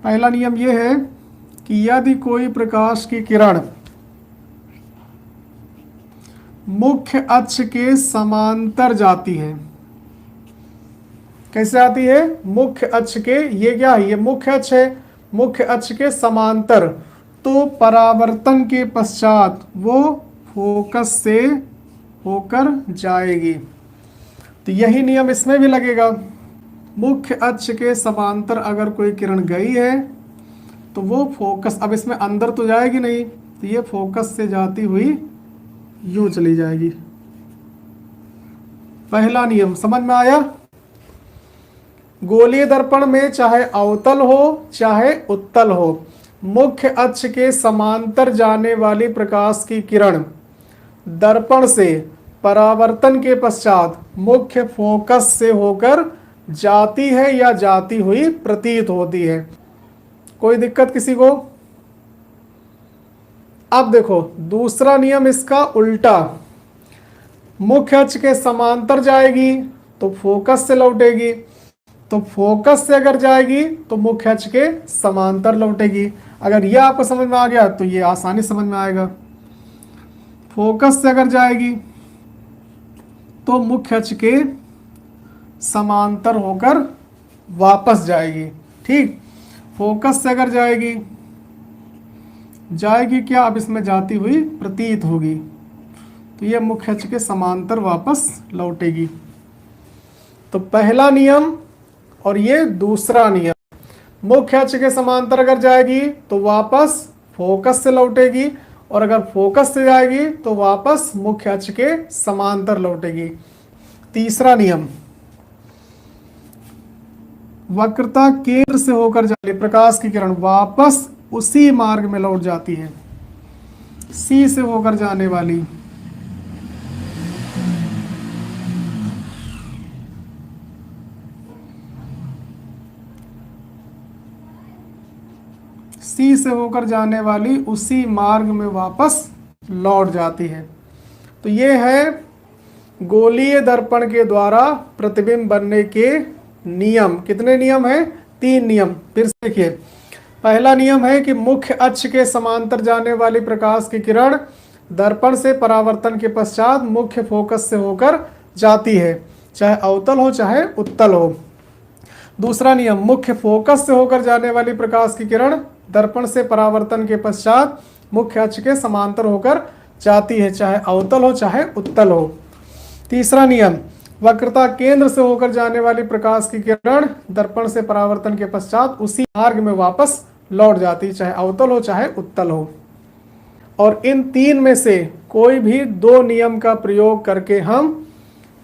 पहला नियम यह है कि यदि कोई प्रकाश की किरण मुख्य अक्ष के समांतर जाती है, कैसे आती है? मुख्य अक्ष के, ये क्या है? ये मुख्य अक्ष है, मुख्य अक्ष के समांतर, तो परावर्तन के पश्चात वो फोकस से होकर जाएगी। तो यही नियम इसमें भी लगेगा। मुख्य अक्ष के समांतर अगर कोई किरण गई है तो वो फोकस, अब इसमें अंदर तो जाएगी नहीं, तो ये फोकस से जाती हुई यूं चली जाएगी। पहला नियम समझ में आया? गोलीय दर्पण में चाहे अवतल हो चाहे उत्तल हो, मुख्य अक्ष के समांतर जाने वाली प्रकाश की किरण दर्पण से परावर्तन के पश्चात मुख्य फोकस से होकर जाती है या जाती हुई प्रतीत होती है। कोई दिक्कत किसी को? अब देखो दूसरा नियम इसका उल्टा, मुख्य अक्ष के समांतर जाएगी तो फोकस से लौटेगी, तो फोकस से अगर जाएगी तो मुख्य अक्ष के समांतर लौटेगी। अगर यह आपको समझ में आ गया तो ये आसानी समझ में आएगा। फोकस से अगर जाएगी तो मुख्य अक्ष के समांतर होकर वापस जाएगी। ठीक, फोकस से अगर जाएगी क्या? अब इसमें जाती हुई प्रतीत होगी, तो ये मुख्य अक्ष के समांतर वापस लौटेगी। तो पहला नियम और ये दूसरा नियम, मुख्य अक्ष के समांतर अगर जाएगी तो वापस फोकस से लौटेगी, और अगर फोकस से जाएगी तो वापस मुख्य अक्ष के समांतर लौटेगी। तीसरा नियम, वक्रता केंद्र से होकर जाती प्रकाश की किरण वापस उसी मार्ग में लौट जाती है, सी से होकर जाने वाली। सी से होकर जाने वाली उसी मार्ग में वापस लौट जाती है। तो ये है गोलीय दर्पण के द्वारा प्रतिबिंब बनने के नियम। कितने नियम हैं? 3 नियम। फिर से देखिए, पहला नियम है कि मुख्य अक्ष के समांतर जाने वाली प्रकाश की किरण दर्पण से परावर्तन के पश्चात मुख्य फोकस से होकर जाती है, चाहे अवतल हो चाहे उत्तल हो। दूसरा नियम, मुख्य फोकस से होकर जाने वाली प्रकाश की किरण दर्पण से परावर्तन के पश्चात मुख्य अक्ष के समांतर होकर जाती है, चाहे अवतल हो चाहे उत्तल हो। तीसरा नियम, वक्रता केंद्र से होकर जाने वाली प्रकाश की किरण दर्पण से परावर्तन के पश्चात उसी मार्ग में वापस लौट जाती, चाहे अवतल हो चाहे उत्तल हो। और इन 3 में से कोई भी 2 नियम का प्रयोग करके हम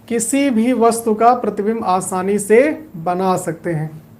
किसी भी वस्तु का प्रतिबिंब आसानी से बना सकते हैं।